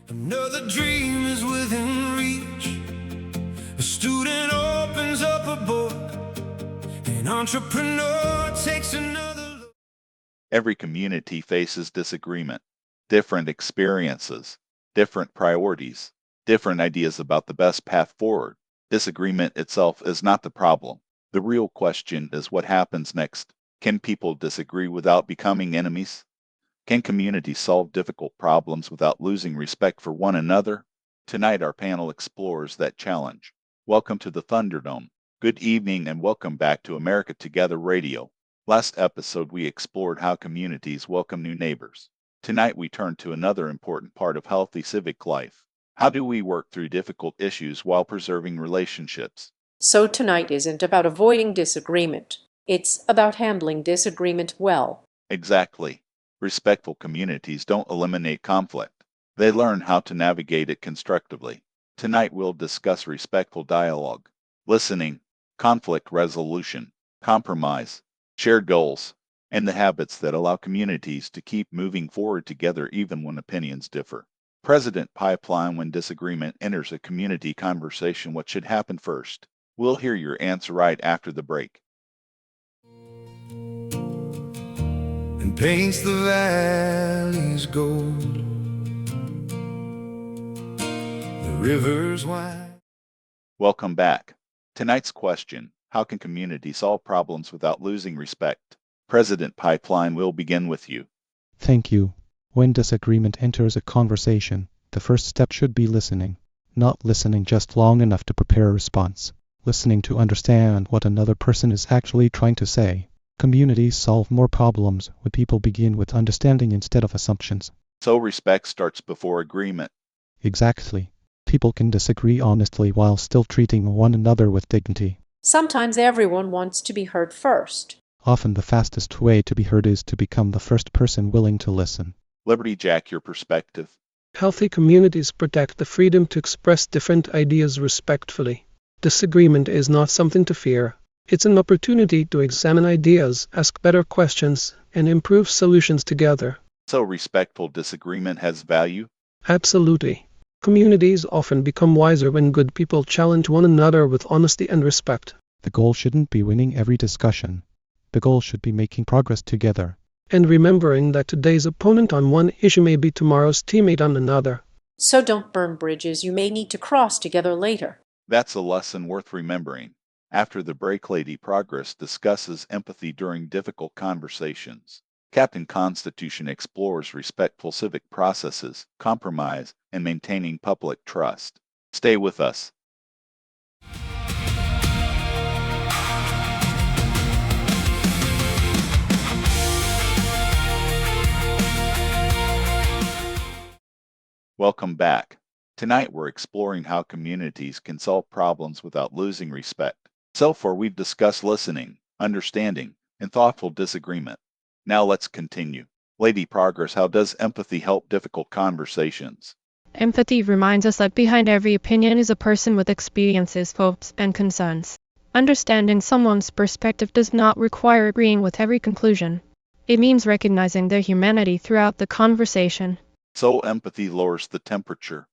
Another dream is within reach. A student opens up a book. An entrepreneur takes another look. Every community faces disagreement, different experiences, different priorities, different ideas about the best path forward. Disagreement itself is not the problem. The real question is what happens next. Can people disagree without becoming enemies? Can communities solve difficult problems without losing respect for one another? Tonight our panel explores that challenge. Welcome to the Thunderdome. Good evening and welcome back to America Together Radio. Last episode we explored how communities welcome new neighbors. Tonight we turn to another important part of healthy civic life. How do we work through difficult issues while preserving relationships? So tonight isn't about avoiding disagreement. It's about handling disagreement well. Exactly. Respectful communities don't eliminate conflict. They learn how to navigate it constructively. Tonight we'll discuss respectful dialogue, listening, conflict resolution, compromise, shared goals, and the habits that allow communities to keep moving forward together even when opinions differ. President Pipeline, when disagreement enters a community conversation, what should happen first? We'll hear your answer right after the break. And paints the valleys gold, the rivers wide. Welcome back. Tonight's question, how can communities solve problems without losing respect? President Pipeline, will begin with you. Thank you. When disagreement enters a conversation, the first step should be listening. Not listening just long enough to prepare a response. Listening to understand what another person is actually trying to say. Communities solve more problems when people begin with understanding instead of assumptions. So respect starts before agreement. Exactly. People can disagree honestly while still treating one another with dignity. Sometimes everyone wants to be heard first. Often the fastest way to be heard is to become the first person willing to listen. Liberty Jack, your perspective. Healthy communities protect the freedom to express different ideas respectfully. Disagreement is not something to fear. It's an opportunity to examine ideas, ask better questions, and improve solutions together. So respectful disagreement has value? Absolutely. Communities often become wiser when good people challenge one another with honesty and respect. The goal shouldn't be winning every discussion. The goal should be making progress together. And remembering that today's opponent on one issue may be tomorrow's teammate on another. So don't burn bridges you may need to cross together later. That's a lesson worth remembering. After the break, Lady Progress discusses empathy during difficult conversations. Captain Constitution explores respectful civic processes, compromise, and maintaining public trust. Stay with us. Welcome back. Tonight we're exploring how communities can solve problems without losing respect. So far we've discussed listening, understanding, and thoughtful disagreement. Now let's continue. Lady Progress, how does empathy help difficult conversations? Empathy reminds us that behind every opinion is a person with experiences, hopes, and concerns. Understanding someone's perspective does not require agreeing with every conclusion. It means recognizing their humanity throughout the conversation. So empathy lowers the temperature.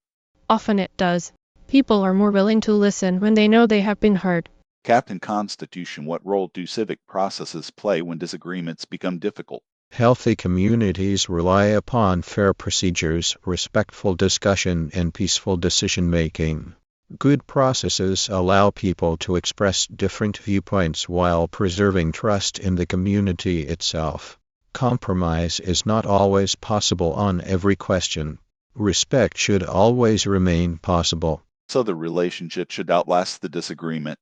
Often it does. People are more willing to listen when they know they have been heard. Captain Constitution, what role do civic processes play when disagreements become difficult? Healthy communities rely upon fair procedures, respectful discussion, and peaceful decision-making. Good processes allow people to express different viewpoints while preserving trust in the community itself. Compromise is not always possible on every question. Respect should always remain possible. So the relationship should outlast the disagreement.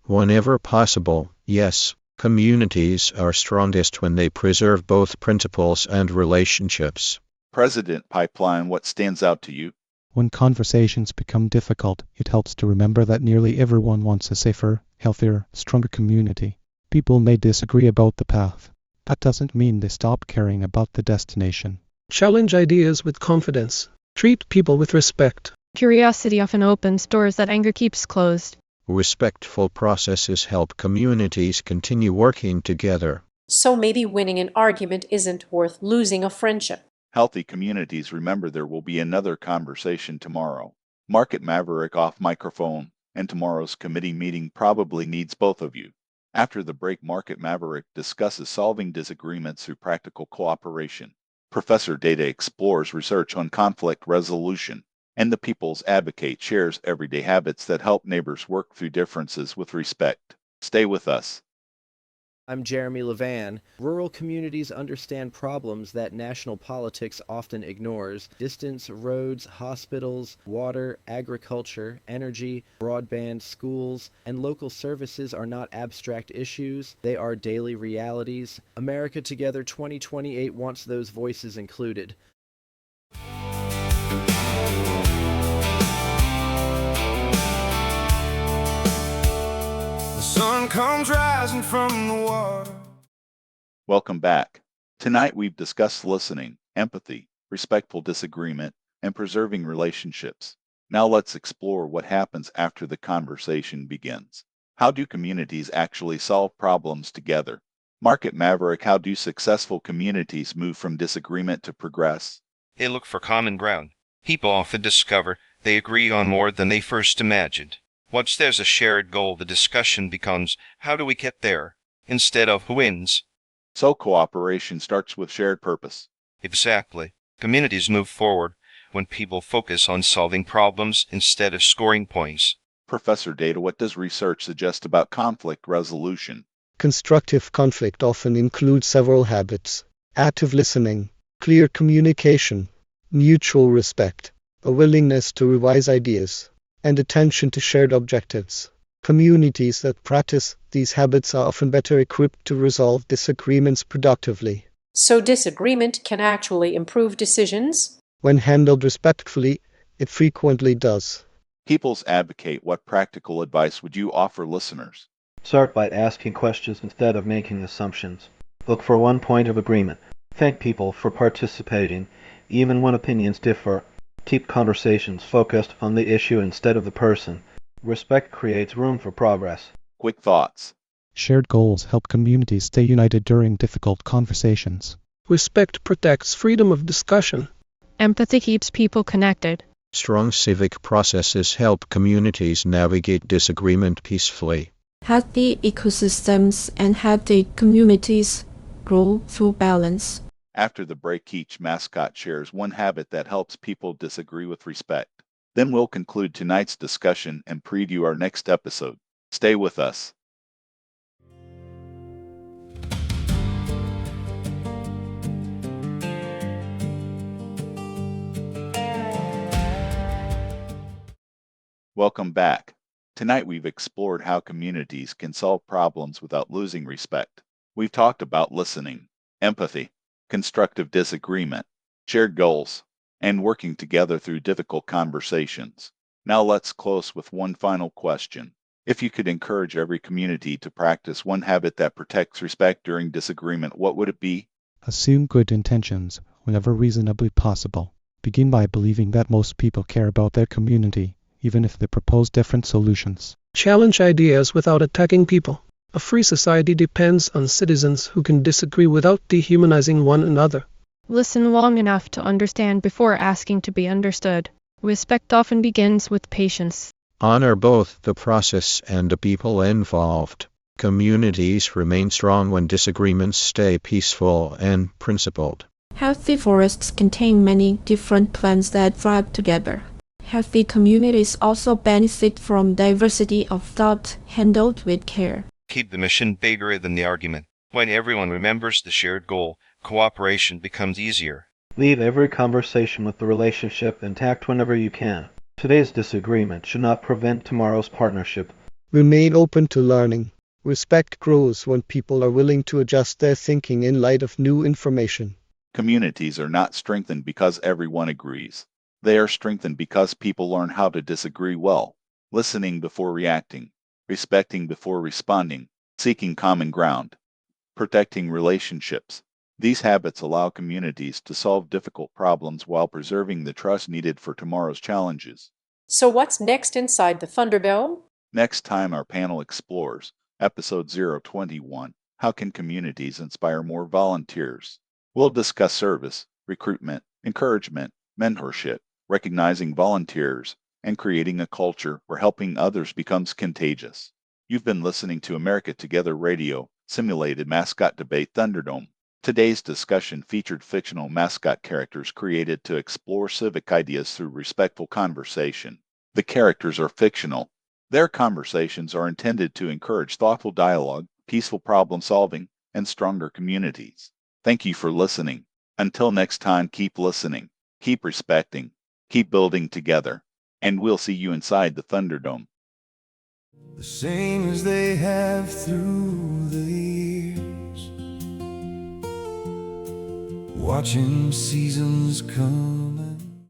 Whenever possible, yes. Communities are strongest when they preserve both principles and relationships. President Pipeline, what stands out to you? When conversations become difficult, it helps to remember that nearly everyone wants a safer, healthier, stronger community. People may disagree about the path. That doesn't mean they stop caring about the destination. Challenge ideas with confidence. Treat people with respect. Curiosity often opens doors that anger keeps closed. Respectful processes help communities continue working together. So maybe winning an argument isn't worth losing a friendship. Healthy communities remember there will be another conversation tomorrow. Market Maverick off microphone, and tomorrow's committee meeting probably needs both of you. After the break, Market Maverick discusses solving disagreements through practical cooperation. Professor Data explores research on conflict resolution, and the People's Advocate shares everyday habits that help neighbors work through differences with respect. Stay with us. I'm Jeremy Levan. Rural communities understand problems that national politics often ignores. Distance, roads, hospitals, water, agriculture, energy, broadband, schools, and local services are not abstract issues. They are daily realities. America Together 2028 wants those voices included. The sun comes rising from the water. Welcome back. Tonight we've discussed listening, empathy, respectful disagreement, and preserving relationships. Now let's explore what happens after the conversation begins. How do communities actually solve problems together? Market Maverick, how do successful communities move from disagreement to progress? They look for common ground. People often discover they agree on more than they first imagined. Once there's a shared goal, the discussion becomes, how do we get there, instead of who wins. So cooperation starts with shared purpose. Exactly. Communities move forward when people focus on solving problems instead of scoring points. Professor Data, what does research suggest about conflict resolution? Constructive conflict often includes several habits: active listening, clear communication, mutual respect, a willingness to revise ideas, and attention to shared objectives. Communities that practice these habits are often better equipped to resolve disagreements productively. So disagreement can actually improve decisions? When handled respectfully, it frequently does. People's Advocate, what practical advice would you offer listeners? Start by asking questions instead of making assumptions. Look for one point of agreement. Thank people for participating, even when opinions differ. Keep conversations focused on the issue instead of the person. Respect creates room for progress. Quick thoughts. Shared goals help communities stay united during difficult conversations. Respect protects freedom of discussion. Empathy keeps people connected. Strong civic processes help communities navigate disagreement peacefully. Healthy ecosystems and healthy communities grow through balance. After the break, each mascot shares one habit that helps people disagree with respect. Then we'll conclude tonight's discussion and preview our next episode. Stay with us. Welcome back. Tonight we've explored how communities can solve problems without losing respect. We've talked about listening, empathy, constructive disagreement, shared goals, and working together through difficult conversations. Now let's close with one final question. If you could encourage every community to practice one habit that protects respect during disagreement, what would it be? Assume good intentions whenever reasonably possible. Begin by believing that most people care about their community, even if they propose different solutions. Challenge ideas without attacking people. A free society depends on citizens who can disagree without dehumanizing one another. Listen long enough to understand before asking to be understood. Respect often begins with patience. Honor both the process and the people involved. Communities remain strong when disagreements stay peaceful and principled. Healthy forests contain many different plants that thrive together. Healthy communities also benefit from diversity of thought handled with care. Keep the mission bigger than the argument. When everyone remembers the shared goal, cooperation becomes easier. Leave every conversation with the relationship intact whenever you can. Today's disagreement should not prevent tomorrow's partnership. Remain open to learning. Respect grows when people are willing to adjust their thinking in light of new information. Communities are not strengthened because everyone agrees. They are strengthened because people learn how to disagree well, listening before reacting, respecting before responding, seeking common ground, protecting relationships. These habits allow communities to solve difficult problems while preserving the trust needed for tomorrow's challenges. So what's next inside the Thunderdome? Next time, our panel explores Episode 021, How Can Communities Inspire More Volunteers? We'll discuss service, recruitment, encouragement, mentorship, recognizing volunteers, and creating a culture where helping others becomes contagious. You've been listening to America Together Radio, simulated mascot debate Thunderdome. Today's discussion featured fictional mascot characters created to explore civic ideas through respectful conversation. The characters are fictional. Their conversations are intended to encourage thoughtful dialogue, peaceful problem solving, and stronger communities. Thank you for listening. Until next time, keep listening, keep respecting, keep building together, and we'll see you inside the Thunderdome. The same as they have through the years, watching seasons come